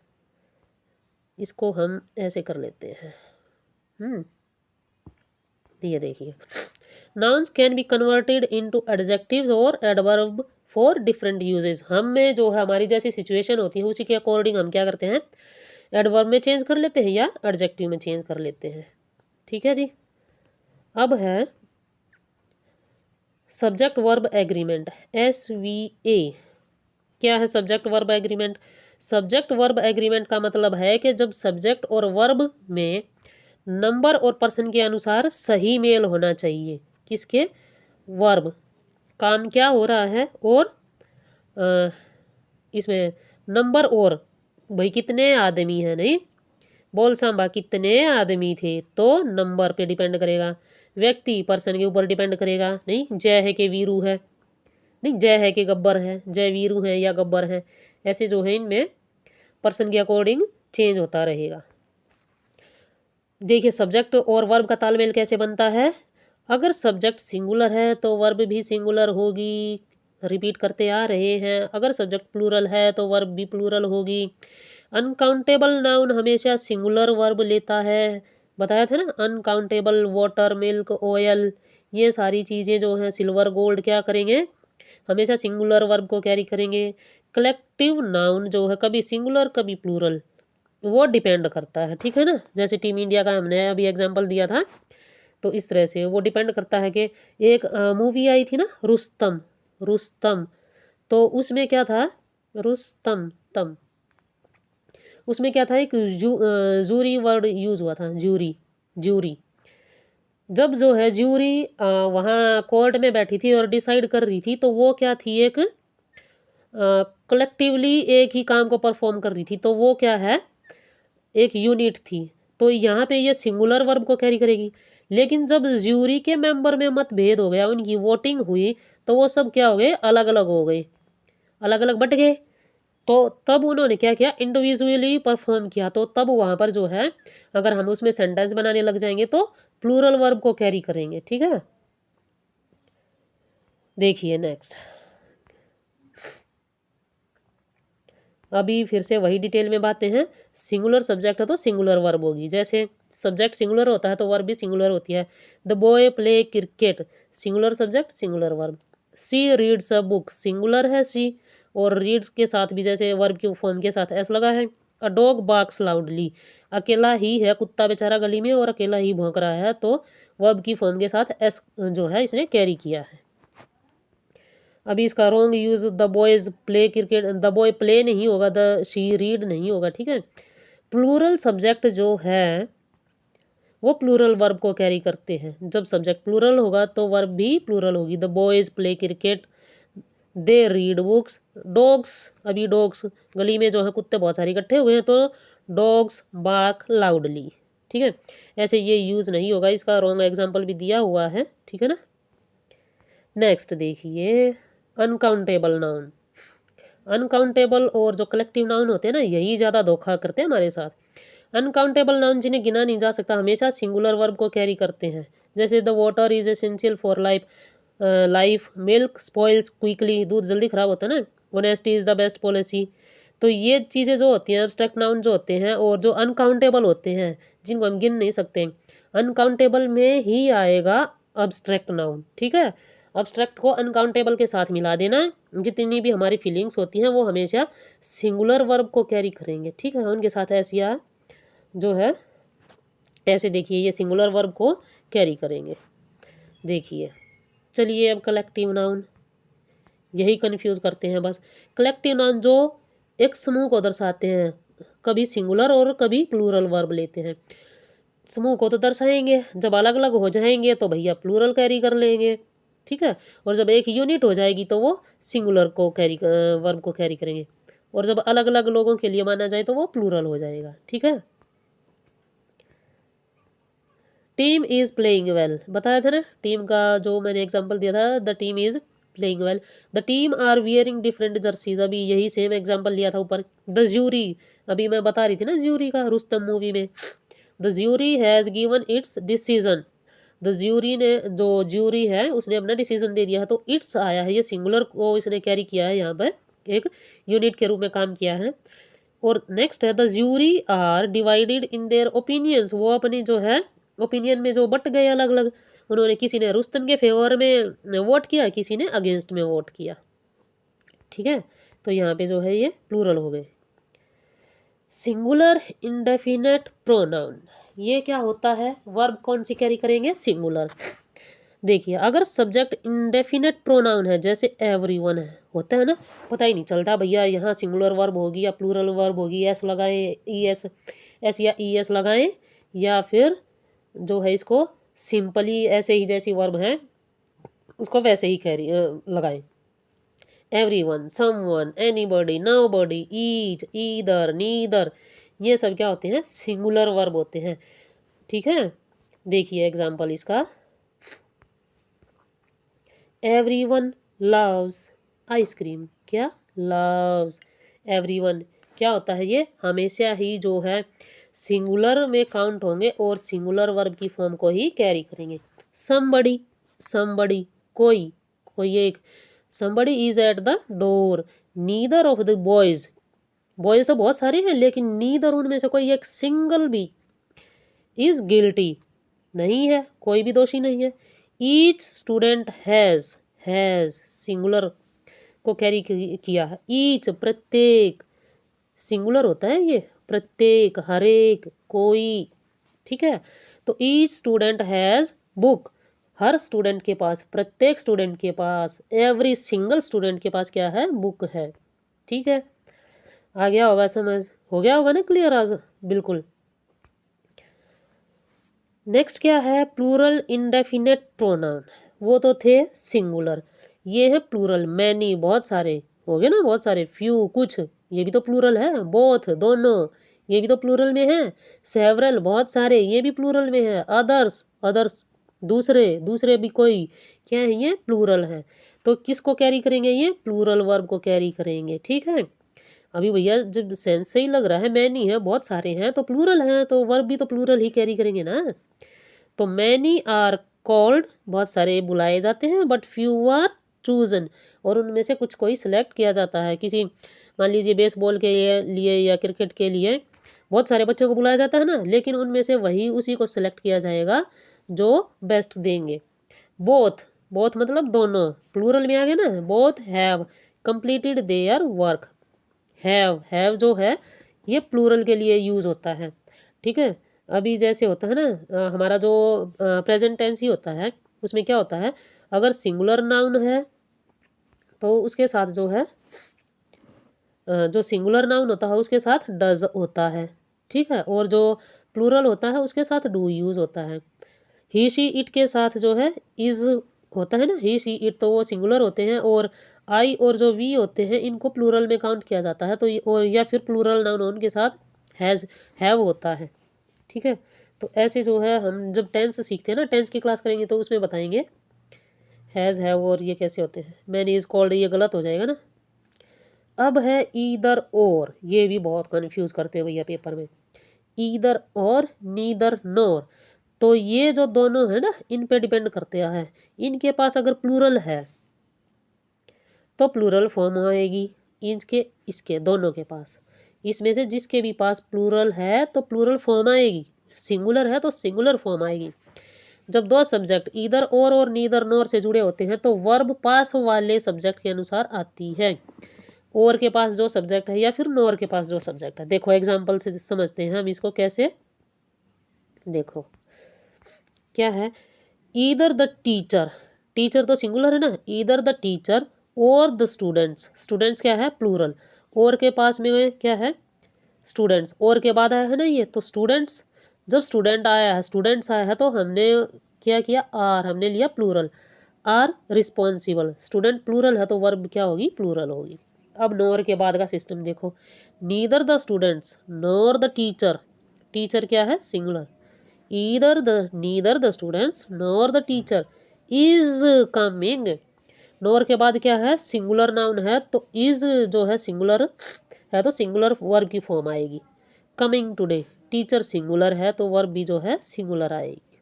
इसको हम ऐसे कर लेते हैं। ये देखिए, nouns can be converted into adjectives और एडवर्ब फॉर डिफरेंट यूजेस। हम में जो है हमारी जैसी सिचुएशन होती है उसी के अकॉर्डिंग हम क्या करते हैं, एडवर्ब में चेंज कर लेते हैं या एडजेक्टिव में चेंज कर लेते हैं, ठीक है जी। अब है सब्जेक्ट वर्ब एग्रीमेंट, SVA। क्या है subject verb agreement, subject verb agreement का मतलब है कि जब सब्जेक्ट और वर्ब में नंबर और पर्सन के अनुसार सही मेल होना चाहिए। किसके, वर्ब, काम क्या हो रहा है और इसमें नंबर, और भाई कितने आदमी हैं, नहीं बोल सांबा कितने आदमी थे, तो नंबर पे डिपेंड करेगा। व्यक्ति पर्सन के ऊपर डिपेंड करेगा, नहीं जय है कि वीरू है, नहीं जय है कि गब्बर है, जय वीरू है या गब्बर है, ऐसे जो है इनमें पर्सन के अकॉर्डिंग चेंज होता रहेगा। देखिए सब्जेक्ट और वर्ब का तालमेल कैसे बनता है, अगर सब्जेक्ट सिंगुलर है तो वर्ब भी सिंगुलर होगी, रिपीट करते आ रहे हैं। अगर सब्जेक्ट प्लूरल है तो वर्ब भी प्लूरल होगी। अनकाउंटेबल नाउन हमेशा सिंगुलर वर्ब लेता है, बताया था ना, अनकाउंटेबल, वाटर, मिल्क, ऑयल, ये सारी चीज़ें जो हैं, सिल्वर, गोल्ड, क्या करेंगे, हमेशा सिंगुलर वर्ब को कैरी करेंगे। कलेक्टिव नाउन जो है कभी सिंगुलर कभी प्लूरल, वो डिपेंड करता है, ठीक है ना। जैसे टीम इंडिया का हमने अभी एग्जांपल दिया था, तो इस तरह से वो डिपेंड करता है कि एक मूवी आई थी ना रुस्तम, रुस्तम, तो उसमें क्या था, रुस्तम तम, उसमें क्या था, एक जूरी वर्ड यूज हुआ था, जूरी, जूरी। जब जो है ज्यूरी वहाँ कोर्ट में बैठी थी और डिसाइड कर रही थी, तो वो क्या थी, एक कलेक्टिवली एक ही काम को परफॉर्म कर रही थी, तो वो क्या है, एक यूनिट थी। तो यहाँ पे ये सिंगुलर वर्ब को कैरी करेगी। लेकिन जब ज्यूरी के मेंबर में मतभेद हो गया, उनकी वोटिंग हुई, तो वो सब क्या हो गए, अलग अलग हो गए, अलग अलग बट गए। तो तब उन्होंने क्या किया, इंडिविजुअली परफॉर्म किया। तो तब वहाँ पर जो है, अगर हम उसमें सेंटेंस बनाने लग जाएंगे तो प्लूरल वर्ब को कैरी करेंगे। ठीक है, देखिए नेक्स्ट। अभी फिर से वही डिटेल में बातें हैं। सिंगुलर सब्जेक्ट है तो सिंगुलर वर्ब होगी। जैसे सब्जेक्ट सिंगुलर होता है तो वर्ब भी सिंगुलर होती है। The boy play cricket, singular subject singular verb. She reads a book, singular है सी, और रीड्स के साथ भी जैसे वर्ब की फॉर्म के साथ एस लगा है। अ डॉग बार्क्स लाउडली, अकेला ही है कुत्ता बेचारा गली में और अकेला ही भौंक रहा है, तो वर्ब की फॉर्म के साथ एस जो है इसने कैरी किया है। अभी इसका wrong use, the boys play cricket, the boy play नहीं होगा, द शी रीड नहीं होगा। ठीक है, प्लूरल सब्जेक्ट जो है वो प्लूरल वर्ब को कैरी करते हैं। जब सब्जेक्ट प्लूरल होगा तो वर्ब भी प्लूरल होगी। The boys play cricket, they read books, dogs, अभी डॉग्स गली में जो है कुत्ते बहुत सारे इकट्ठे हुए हैं, तो डॉग्स बार्क लाउडली। ठीक है, ऐसे ये यूज नहीं होगा, इसका रॉन्ग एग्जाम्पल भी दिया हुआ है। ठीक है ना, नेक्स्ट देखिए, अनकाउंटेबल नाउन। अनकाउंटेबल और जो कलेक्टिव नाउन होते हैं ना, यही ज़्यादा धोखा करते हैं हमारे साथ। अनकाउंटेबल नाउन जिन्हें गिना नहीं जा सकता हमेशा सिंगुलर वर्ब को कैरी करते हैं। जैसे the water is essential for life, life, milk spoils quickly, दूध जल्दी खराब होता है ना, honesty is the best policy. तो ये चीज़ें जो होती हैं, एब्स्ट्रैक्ट नाउन जो होते हैं और जो अनकाउंटेबल होते हैं, जिनको हम गिन नहीं सकते, अनकाउंटेबल में ही आएगा अब्स्ट्रैक्ट नाउन। ठीक है, अब्स्ट्रैक्ट को अनकाउंटेबल के साथ मिला देना। जितनी भी हमारी फीलिंग्स होती हैं वो हमेशा सिंगुलर वर्ब को कैरी करेंगे। ठीक है, उनके साथ ऐसी जो है ऐसे देखिए, ये सिंगुलर वर्ब को कैरी करेंगे। देखिए, चलिए अब कलेक्टिव नाउन, यही कंफ्यूज करते हैं बस। कलेक्टिव नाउन जो एक समूह को दर्शाते हैं, कभी सिंगुलर और कभी प्लूरल वर्ब लेते हैं। समूह को तो दर्शाएंगे, जब अलग अलग हो जाएंगे तो भैया प्लूरल कैरी कर लेंगे। ठीक है, और जब एक यूनिट हो जाएगी तो वो सिंगुलर को कैरी वर्ब को कैरी करेंगे, और जब अलग अलग लोगों के लिए माना जाए तो वो प्लूरल हो जाएगा। ठीक है, टीम इज प्लेइंग वेल, बताया था ना, टीम का जो मैंने एग्जांपल दिया था, the team is playing well. The team are wearing different jerseys, अभी यही सेम एग्जांपल लिया था ऊपर। द ज्यूरी, अभी मैं बता रही थी ना ज्यूरी का, रुस्तम मूवी में। The jury has given it's decision, the jury ने, जो ज्यूरी है उसने अपना डिसीजन दे दिया है, तो इट्स आया है, ये सिंगुलर को इसने कैरी किया है, यहाँ पर एक यूनिट के रूप में काम किया है। और नेक्स्ट है, the jury are divided in their opinions, वो अपनी जो है ओपिनियन में जो बट गए अलग अलग, उन्होंने, किसी ने रुस्तम के फेवर में वोट किया, किसी ने अगेंस्ट में वोट किया। ठीक है, तो यहाँ पे जो है ये प्लूरल हो गए। सिंगुलर इंडेफिनेट प्रोनाउन, ये क्या होता है, वर्ब कौन सी कैरी करेंगे, सिंगुलर। देखिए, अगर सब्जेक्ट इंडेफिनेट प्रोनाउन है, जैसे एवरीवन है, होता है ना, पता ही नहीं चलता भैया यहाँ सिंगुलर वर्ब होगी या प्लूरल वर्ब होगी, एस लगाएं, ई एस, एस या ई एस लगाएं, या फिर जो है इसको सिंपली ऐसे ही जैसी वर्ब है उसको वैसे ही कैरी लगाएं। Everyone, someone, anybody, nobody, each, either, neither, ये सब क्या होते हैं, सिंगुलर वर्ब होते हैं। ठीक है, देखिए एग्जाम्पल इसका, एवरीवन लव्स आइसक्रीम, क्या, लव्स, एवरीवन क्या होता है, ये हमेशा ही जो है सिंगुलर में काउंट होंगे और सिंगुलर वर्ब की फॉर्म को ही कैरी करेंगे। समबडी, समबडी कोई, कोई एक, somebody is at the door, neither of the boys, boys तो बहुत सारे हैं लेकिन नीदर उनमें से कोई एक सिंगल भी, इज गिल्टी नहीं है, कोई भी दोषी नहीं है। ईच स्टूडेंट हैज़ सिंगुलर को कैरी किया है। ईच प्रत्येक, सिंगुलर होता है ये, प्रत्येक, हर एक, कोई। ठीक है, तो each student has book, her student के पास, प्रत्येक स्टूडेंट के पास, एवरी सिंगल स्टूडेंट के पास क्या है, बुक है। ठीक है, आ गया होगा समझ, हो गया होगा ना क्लियर आज, बिल्कुल। नेक्स्ट क्या है, प्लूरल इंडेफिनेट प्रोनाउन, वो तो थे सिंगुलर, ये है प्लूरल, मैनी बहुत सारे, हो गए ना बहुत सारे, फ्यू कुछ, ये भी तो प्लूरल है, बोथ दोनों, ये भी तो प्लूरल में है, सेवरल बहुत सारे, ये भी प्लूरल में है, अदर्स अदर्स दूसरे दूसरे भी कोई, क्या है ये प्लूरल है। तो किसको कैरी करेंगे, ये प्लूरल वर्ब को कैरी करेंगे, ठीक है। अभी भैया जब सेंस सही लग रहा है, मैनी है बहुत सारे हैं तो प्लूरल है, तो वर्ब भी तो प्लूरल ही कैरी करेंगे ना। तो मैनी आर कॉल्ड, बहुत सारे बुलाए जाते हैं, बट फ्यू आर चूजन, और उनमें से कुछ कोई सिलेक्ट किया जाता है। किसी मान लीजिए बेसबॉल के लिए या क्रिकेट के लिए बहुत सारे बच्चों को बुलाया जाता है ना, लेकिन उनमें से वही उसी को सिलेक्ट किया जाएगा जो बेस्ट देंगे। बोथ, बोथ मतलब दोनों, प्लूरल में आ गया ना, both have completed their work, have जो है ये प्लूरल के लिए यूज़ होता है, ठीक है। अभी जैसे होता है ना हमारा जो प्रेजेंट टेंस ही होता है, उसमें क्या होता है, अगर सिंगुलर नाउन है तो उसके साथ जो है जो सिंगुलर नाउन होता है उसके साथ डज होता है, ठीक है, और जो प्लूरल होता है उसके साथ डू यूज़ होता है। ही शी इट के साथ जो है इज होता है ना, ही शी इट तो वो सिंगुलर होते हैं, और आई और जो वी होते हैं इनको प्लूरल में काउंट किया जाता है, तो और या फिर प्लूरल नाउन उनके साथ हैज़ हैव होता है, ठीक है। तो ऐसे जो है हम जब टेंस सीखते हैं ना, टेंस की क्लास करेंगे तो उसमें बताएंगे हैज़ हैव और ये कैसे होते हैं। मैनी इज कॉल्ड ये गलत हो जाएगा ना। अब है ईदर और, ये भी बहुत कंफ्यूज करते हैं भैया पेपर में, ईदर और नीदर नोर, तो ये जो दोनों है ना इन पे डिपेंड करते हैं। इनके पास अगर प्लूरल है तो प्लूरल फॉर्म आएगी, इनके इसके दोनों के पास, इसमें से जिसके भी पास प्लूरल है तो प्लूरल फॉर्म आएगी, सिंगुलर है तो सिंगुलर फॉर्म आएगी। जब दो सब्जेक्ट ईदर और नीदर नोर से जुड़े होते हैं तो वर्ब पास वाले सब्जेक्ट के अनुसार आती है, और के पास जो सब्जेक्ट है या फिर नोर के पास जो सब्जेक्ट है। देखो एग्जाम्पल से समझते हैं हम इसको कैसे, देखो क्या है, ईदर द टीचर, टीचर तो सिंगुलर है ना, ईदर द टीचर और द स्टूडेंट्स, स्टूडेंट्स क्या है प्लूरल, और के पास में क्या है स्टूडेंट्स, और के बाद आया है ना ये, तो स्टूडेंट्स, जब स्टूडेंट आया है स्टूडेंट्स आया है तो हमने क्या किया, आर हमने लिया plural, are responsible, student plural है तो वर्ब क्या होगी प्लूरल होगी। अब नोर के बाद का सिस्टम देखो, neither the students nor the teacher, teacher क्या है singular, neither the students nor the teacher is coming, nor के बाद क्या है सिंगुलर नाउन है तो इज जो है सिंगुलर है तो सिंगुलर वर्ब की फॉर्म आएगी। कमिंग टुडे, टीचर सिंगुलर है तो वर्ब भी जो है सिंगुलर आएगी।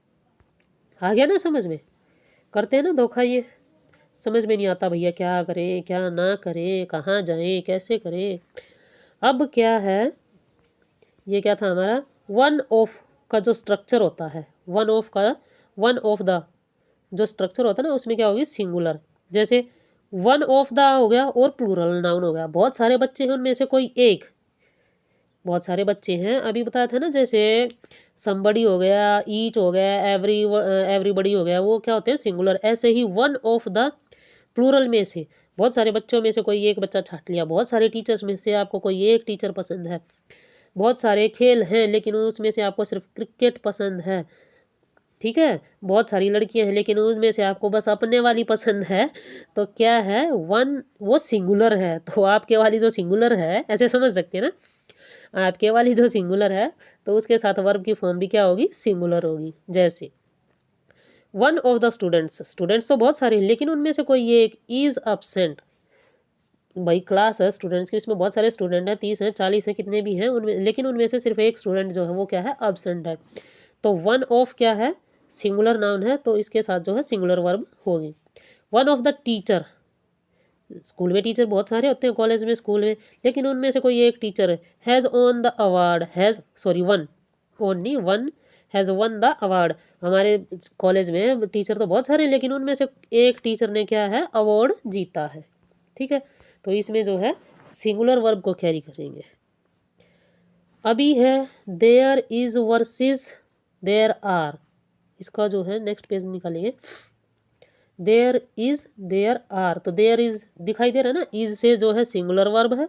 आ गया ना समझ में, करते हैं ना धोखा ये, समझ में नहीं आता भैया क्या करें क्या ना करें, कहाँ जाएं कैसे करें। अब क्या है, ये क्या था हमारा, वन ऑफ का जो स्ट्रक्चर होता है, वन ऑफ का, वन ऑफ द जो स्ट्रक्चर होता है ना उसमें क्या होगी सिंगुलर, जैसे वन ऑफ द हो गया और प्लूरल नाउन हो गया, बहुत सारे बच्चे हैं उनमें से कोई एक, बहुत सारे बच्चे हैं अभी बताया था ना, जैसे समबडी हो गया, ईच हो गया, एवरीबडी हो गया, वो क्या होते हैं सिंगुलर। ऐसे ही वन ऑफ द प्लूरल में से बहुत सारे बच्चों में से कोई एक बच्चा छाट लिया, बहुत सारे टीचर्स में से आपको कोई एक टीचर पसंद है, बहुत सारे खेल हैं लेकिन उसमें से आपको सिर्फ क्रिकेट पसंद है, ठीक है, बहुत सारी लड़कियां हैं लेकिन उनमें से आपको बस अपने वाली पसंद है, तो क्या है वन वो सिंगुलर है, तो आपके वाली जो सिंगुलर है ऐसे समझ सकते हैं ना, आपके वाली जो सिंगुलर है तो उसके साथ वर्ब की फॉर्म भी क्या होगी सिंगुलर होगी। जैसे one of the students, students तो बहुत सारे हैं लेकिन उनमें से कोई एक इज अब्सेंट, भाई क्लास है स्टूडेंट्स की, इसमें बहुत सारे स्टूडेंट हैं 30 हैं 40 हैं कितने भी हैं उनमें, लेकिन उनमें से सिर्फ एक स्टूडेंट जो है वो क्या है अब्सेंट है, तो वन ऑफ क्या है सिंगुलर नाउन है तो इसके साथ जो है सिंगुलर वर्ब होगी। One of the teacher, school में टीचर बहुत सारे होते हैं कॉलेज में स्कूल में, लेकिन उनमें से कोई एक टीचर है, has on the award, has sorry one, only one has one the award, हमारे कॉलेज में टीचर तो बहुत सारे लेकिन उनमें से एक टीचर ने क्या है अवार्ड जीता है, ठीक है। तो इसमें जो है सिंगुलर वर्ब को कैरी करेंगे। अभी है there is versus there are, इसका जो है नेक्स्ट पेज निकालेंगे, देयर इज, देयर आर, तो देयर इज दिखाई दे रहा है ना, इज से जो है सिंगुलर वर्ब है,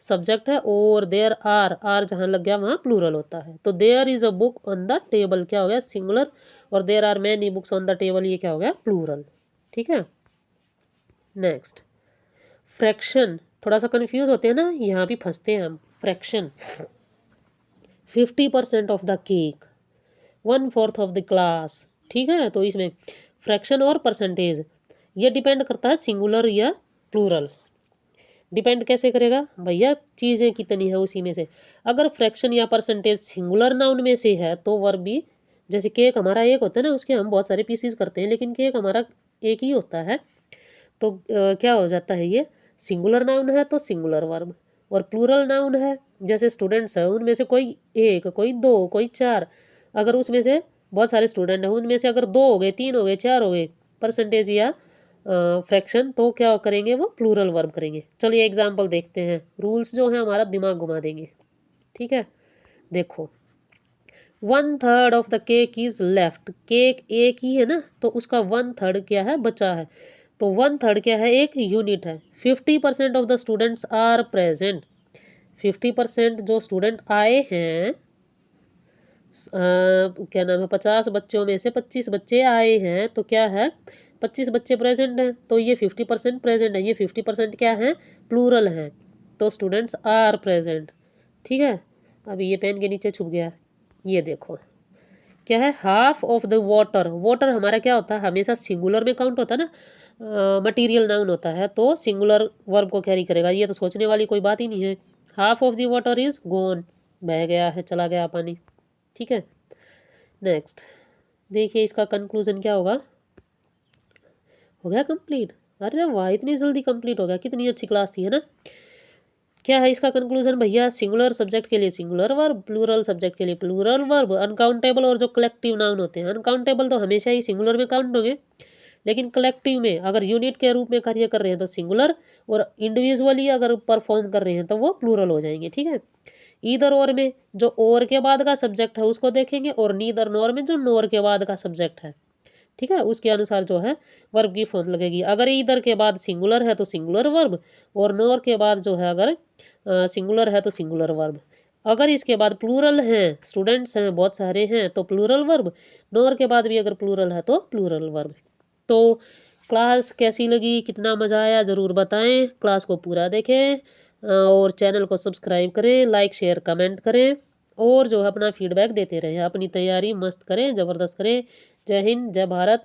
सब्जेक्ट है, और देयर आर जहाँ लग गया वहाँ प्लूरल होता है। तो there is a book on the table क्या हो गया, सिंगुलर, और there are many books on the table ये क्या हो गया, प्लूरल। ठीक है। नेक्स्ट, फ्रैक्शन, थोड़ा सा कंफ्यूज होते हैं ना, यहाँ भी फंसते हैं हम। Fraction, 50% of the cake, 1/4 of the class. ठीक है, तो इसमें फ्रैक्शन और परसेंटेज ये डिपेंड करता है सिंगुलर या प्लूरल। डिपेंड कैसे करेगा भैया, चीज़ें कितनी है उसी में से। अगर फ्रैक्शन या परसेंटेज सिंगुलर नाउन में से है तो वर्ब भी, जैसे केक हमारा एक होता है ना, उसके हम बहुत सारे पीसीज करते हैं, लेकिन केक हमारा एक ही होता है, तो क्या हो जाता है, ये सिंगुलर नाउन है तो सिंगुलर वर्ब। और प्लूरल नाउन है, जैसे स्टूडेंट्स है, उनमें से कोई एक, कोई दो, कोई चार, अगर उसमें से बहुत सारे स्टूडेंट हैं, उनमें से अगर 2 हो गए, 3 हो गए, 4 हो गए, परसेंटेज या फ्रैक्शन, तो क्या करेंगे, वो प्लूरल वर्ब करेंगे। चलिए एग्जाम्पल देखते हैं, रूल्स जो है हमारा दिमाग घुमा देंगे। ठीक है, देखो, 1/3 of the cake is left, cake एक ही है ना, तो उसका 1/3 क्या है, बचा है, तो 1/3 क्या है, एक यूनिट है। 50% of the students are present, 50% जो स्टूडेंट आए हैं, क्या नाम है, 50 बच्चों में से 25 बच्चे आए हैं, तो क्या है, 25 बच्चे प्रेजेंट हैं, तो ये 50% प्रेजेंट है, ये 50% क्या है, प्लूरल है, तो स्टूडेंट्स आर प्रेजेंट। ठीक है, अभी ये पेन के नीचे छुप गया, ये देखो क्या है, half of the water, water हमारा क्या होता है, हमेशा सिंगुलर में काउंट होता है ना, मटीरियल नाउन होता है, तो सिंगुलर वर्ब को कैरी करेगा, ये तो सोचने वाली कोई बात ही नहीं है। Half of the water is gone, बह गया है, चला गया पानी। ठीक है। नेक्स्ट, देखिए इसका कंक्लूजन क्या होगा, हो गया कंप्लीट, अरे वाह इतनी जल्दी कंप्लीट हो गया, कितनी अच्छी क्लास थी, है ना। क्या है इसका कंक्लूजन भैया, सिंगुलर सब्जेक्ट के लिए सिंगुलर वर्ब, प्लूरल सब्जेक्ट के लिए प्लूरल वर्ब, अनकाउंटेबल और जो कलेक्टिव नाउन होते हैं, अनकाउंटेबल तो हमेशा ही सिंगुलर में काउंट होंगे, लेकिन कलेक्टिव में अगर यूनिट के रूप में कार्य कर रहे हैं तो सिंगुलर, और इंडिविजुअली अगर परफॉर्म कर रहे हैं तो वो प्लूरल हो जाएंगे। ठीक है, ईदर और में जो और के बाद का सब्जेक्ट है उसको देखेंगे, और नीदर नोर में जो नोर के बाद का सब्जेक्ट है, ठीक है, उसके अनुसार जो है वर्ब की फॉर्म लगेगी। अगर ईदर के बाद सिंगुलर है तो सिंगुलर वर्ब, और नोर के बाद जो है अगर सिंगुलर है तो सिंगुलर वर्ब। अगर इसके बाद प्लूरल हैं, स्टूडेंट्स हैं, बहुत सारे हैं, तो प्लूरल वर्ब, नोर के बाद भी अगर प्लूरल है तो प्लूरल वर्ब। तो क्लास कैसी लगी, कितना मज़ा आया, ज़रूर बताएं, क्लास को पूरा देखें, और चैनल को सब्सक्राइब करें, लाइक शेयर कमेंट करें, और जो है अपना फीडबैक देते रहें, अपनी तैयारी मस्त करें, ज़बरदस्त करें। जय हिंद, जय भारत।